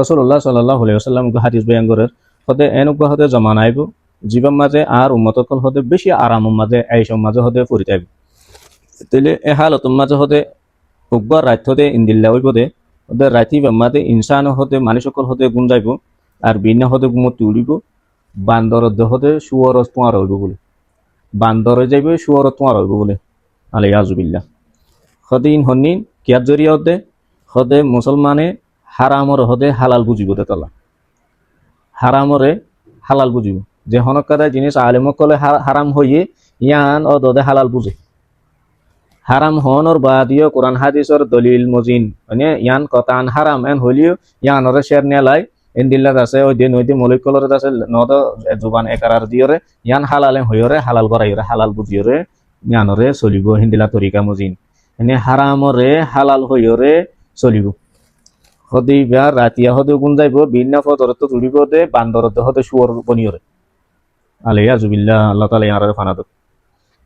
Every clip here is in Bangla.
রাসূলুল্লাহ সাল্লাল্লাহু আলাইহি ওয়াসাল্লাম হাদিস বয়ান করে হতে এনেকুৱা হতে জমানা আইব জীবন মাঝে আর উম্মতকল হতে বেশি আরামের মাঝে আইসম মাঝে হতে পড়ি যাইব তাইলে এ হালতর মাঝে হতে উকবার রাত হতে ইন্দিল্লা হইব দে ওদের রাতি মাঝে ইনসান হতে মানুষকল হতে গুণ যাইব আর বিনা হতে গুমতি উড়িব বান্দর হতে শুয়র তোমার হইব বলে বান্দরে যাইবে শুয়র তোমার হইব বলে আলাইয়াজুবিল্লাহ সদিন হন্নিন কিয়ার জরিয়া হতে হতে মুসলমানে হারামর হতে হালাল বুঝিব দে তলা হারামরে হালাল বুঝিব যে হনকাদা জিনিস আলেমকলে হারাম হইয়ে ইয়ান ও দদে হালাল বুঝে হারাম হনর বাদিও কোরআন হাদিসর দলিল মজিন মানে ইয়ান কতান হারাম এন হলিও ইয়ানরে শের নেলাই এন্দিল্লাত আছে ওই দিন ওই দিন মলিক কলরে আছে নদ জুবান একারার দিয়রে ইয়ান হালালে হইরে হালাল করাইরে হালাল বুঝিয়রে ইয়ানরে চলিব হিন্দিলা তরিকা মজিন এনে হারামরে হালাল হইরে চলিব হদি বিয়ার রাতিয়া হতে গুণ যাইব বিনা ফতরত তুলিব দে বান্দরত হতে শুয়র বনিয়রে আলাইয়াজুবিল্লাহ আল্লাহ তাআলা ইয়ানরে ফানাদ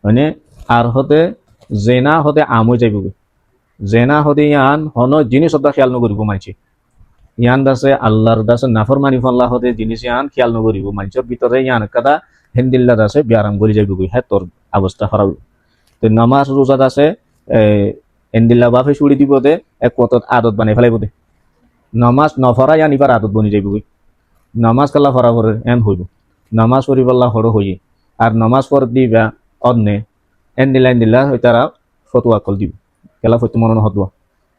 মানে আর হতে জেনা হতে আমই যাইব জেনা হতে ইয়ান হন জিনিস সদা খেয়াল নকরিব মানছি ইয়ান দাসে আল্লাহর দাসে নাফরমানি ফল্লাহ হতে জিনিস ইয়ান খেয়াল নকরিব মানছর ভিতরে ইয়ান কাদা হিন্দিল্লা দাসে বিয়ারাম করি যাইব হ্যাঁ তোর অবস্থা খারাপ তো নামাজ রোজা দাসে এন্দিল্লা বাফে ছুড়ি দিব দে এক কত আদত বানাই ফেলাইব দে নামাজ নফরা ইয়ান ইবার আদত বনি যাইব নামাজ কাল্লা ফরা করে এন হইব নামাজ পড়ি পাল্লা হর হইয়ে আর নামাজ পড় দিবা অন্যে এন্দিল্লা তারা ফতুয়া কল দিব কেলা ফতু মনে হতুয়া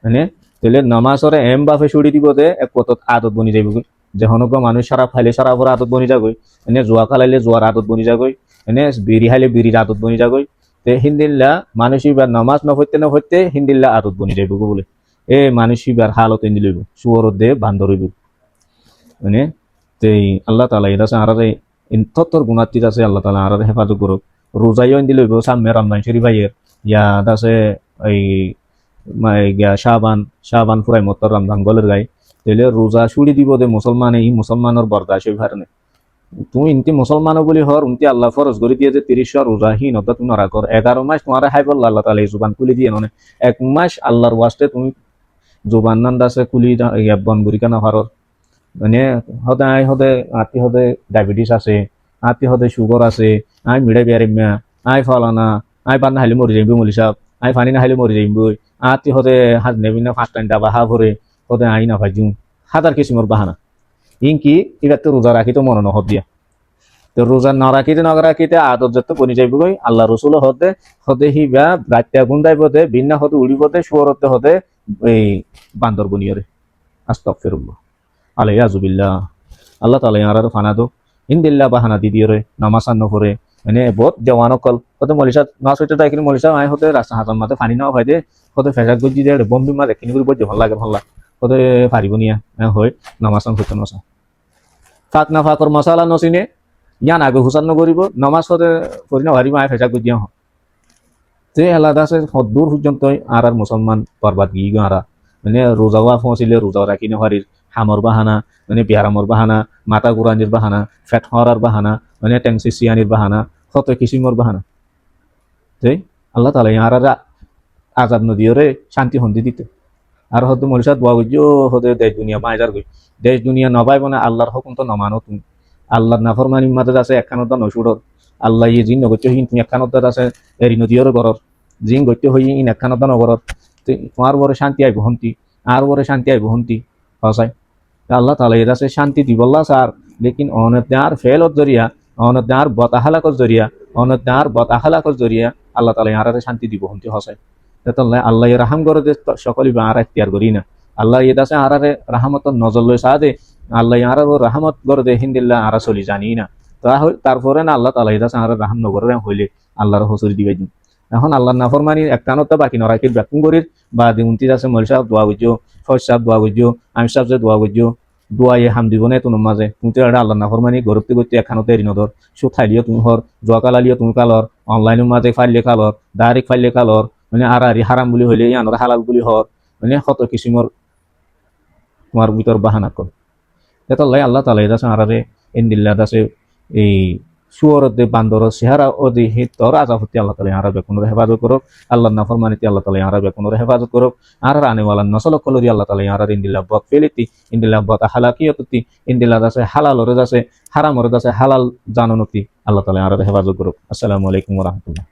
মানে তাহলে নামাজরে এম বাফে ছুড়ি দিব দে এক কত আদত বনি যাইব যে হনক মানুষ সারা ফাইলে সারা ভরা আদত বনি যাগই এনে জোয়া খালাইলে জোয়ার আদত বনি যাগই এনে বিড়ি খাইলে বিড়ির আদত বনি যাগই তে হিন্দিল্লা মানুষইবার নামাজ নফরতে হিন্দিল্লা আদত বনি যাইব বলে এ মানুষইবার হালত এনে লইব শুয়র দে বান্দর হইব মানে তেই আল্লাহ তাআলা এটা আছে আরারে তত্তর গুণাত্মিক আছে আল্লাহ তাআলা আরারে হেফাজত করুক রোজাইও এনে লইব সামনে রমজান শরীফ আইয়ের ইয়াদ আছে এই শাবান ফুরাই মত্তর রমজান গলের গাই তাহলে রোজা ছুড়ি দিব দে মুসলমান এই মুসলমানের বরদাস হই ভারনে তুমি ইনতি মুসলমান বলি হর উনতি আল্লাহ ফরজ করে দিয়ে যে 30 রোজাহীন অর্থাৎ তুমি নরা কর 11 মাস তোমার হাই বলল আল্লাহ তাআলা এই জুবান খুলে দিয়ে ননে এক মাস আল্লাহর ওয়াস্তে তুমি জুবান নান দাসে খুলি বন গুরি কেন হারর মানে হদে আতি হদে ডায়াবেটিস আছে আতি হদে সুগার আছে আই মিড়ে বেয়ারিমা আই ফলানা আই পান হাইলে মরি যাইব মলি সাহেব আই ফানি না হাইলে মরি যাইব আতি হদে হাত নেবি না ফার্স্ট টাইম দাবা হা ভরে হদে আই না ভাইজু হাজার কিসিমর বাহানা ইনকি এবার তো রোজা রাখি তো মনে নহব দিয়া তো রোজা না রাখিতে আদত যত বনি যাইব গই আল্লাহ রসুল হতে হতে হিবা রাত্য়া গুন্দাইব দে বিনা হতে উড়িব দে শুয়রতে হতে এই বান্দর বনিয়রে আস্তাগফিরুল্লাহ আলাইয়াজুবিল্লাহ আল্লাহ তাআলা ইয়ার ফানাদো ইনদিল্লাহ বাহানা দি দিয়রে নামাজ নকরে মানে বহুত জওয়ানকল হতে মলিসা নাচ হইতে তাই কিন্তু মলিসা আই হতে রাস্তা হাতর মাঝে পানি নাও ভাই দে হতে ফেসাক গজি দে বম্বি মাঝে কিনি করে বজ্জ ভাল লাগে হতে পারিব নিয়া হয় নামাজ হইতে নসা ফাক না ফাকর মশালা নসিনে ইয়ান আগে হুসান নকরিব নামাজ হতে পড়ি না ভারিব আই ফেসাক গজিয়া হ তে আলাদা আছে দূর পর্যন্ত আর মুসলমান বরবাদ গিয়ে গারা মানে রোজাওয়া পৌঁছিলে রোজা রাখি নহারির হামর বাহানা মানে বিহারামর বাহানা মাথা গুরানির বাহানা ফেট হরার বাহানা মানে টেংসি সিয়ানির বাহানা কত কিসিমর বাহানা তাই আল্লাহ তাআলা আর আজাদ নদীরে শান্তি হন্দি দিতে আর হয়তো মরিষা দোয়া গিয়েও হতে দেশ দুনিয়া মাইজার গই দেশ দুনিয়া নবাই মানে আল্লাহর হুকুম তো নমানো তুমি আল্লাহর নাফরমানি মাঝে আছে একখানত নসুরর আল্লাহ ইয়ে জিন নগত্য হইন তুমি একখানত আছে এরি নদীর গরর জিন গত্য হই ইন একখানত নগরর তোমার বড় শান্তি আইব হন্তি আর বড় শান্তি আইব হন্তি হসাই আল্লাহ তাআলা এর আছে শান্তি দিবল্লা স্যার লেকিন অনতার ফেলত জরিয়া অনতার বতাহালাকর জরিয়া অনতার বতাহালাকর জরিয়া আল্লাহ তাআলা ইয়ার শান্তি দিব হন্তি হসাই তাহলে আল্লাহ রাহাম করে দে সকলই আর এখতিয়ার করি না আল্লাহ এর আছে আরারে রাহমত নজর লই সাদে আল্লাহ ইয়ার রাহমত করে দে হিন্দিল্লাহ আর চলি জানি না তারপরে না আল্লাহ তাআলা এর আছে আর রাহাম নগরে হইলে আল্লাহর হসুরি দিবে এখন আল্লাহর নাফরমানি একটানতা বাকি নরাকির ব্যাকুম করির বা দিউন্তি আছে মল সাহেব দোয়া বুঝো ফজ সাহেব দোয়া বুঝো আমি সাহেব যে দোয়া বুঝো দোয়াইয়ে হাম দিব না তোমার মাঝে তুমি তো এটা আল্লাহ নাফরমানি গরবতে করতে একখানতে এরি নদর সু খাইলিও তুমি হর জোয়া কালালিও তুমি কালর অনলাইনের মাঝে ফাইলে কালর ডাইরেক্ট ফাইলে কালর মানে আর হারাম বলি হইলে আনর হালাল বলি হর মানে কত কিসিমর তোমার ভিতর বাহানা কর তাহলে আল্লাহ তাআলা এটা আরারে ইনদিল্লাহ দাসে এই সুয়রতে বান্দর চেহারা অদি হি তোর আজাফতি আল্লাহ তালা ইয়ারা বেকুনোর হেফাজত করুক আল্লাহ নাফরমানিতে আল্লাহ তালা ইয়ারা বেকুনোর হেফাজত করুক আর আনেওয়ালা নসল কলরি আল্লাহ তালা ইয়ারা ইন্দিল্লা বক ফেলিতি ইন্দিল্লা বক হালাকিয়তি ইন্দিল্লা দাসে হালাল ওরে দাসে হারাম ওরে দাসে হালাল জাননতি আল্লাহ তালা ইয়ারা হেফাজত করুক। আসসালামু আলাইকুম ওয়া রাহমাতুল্লাহ।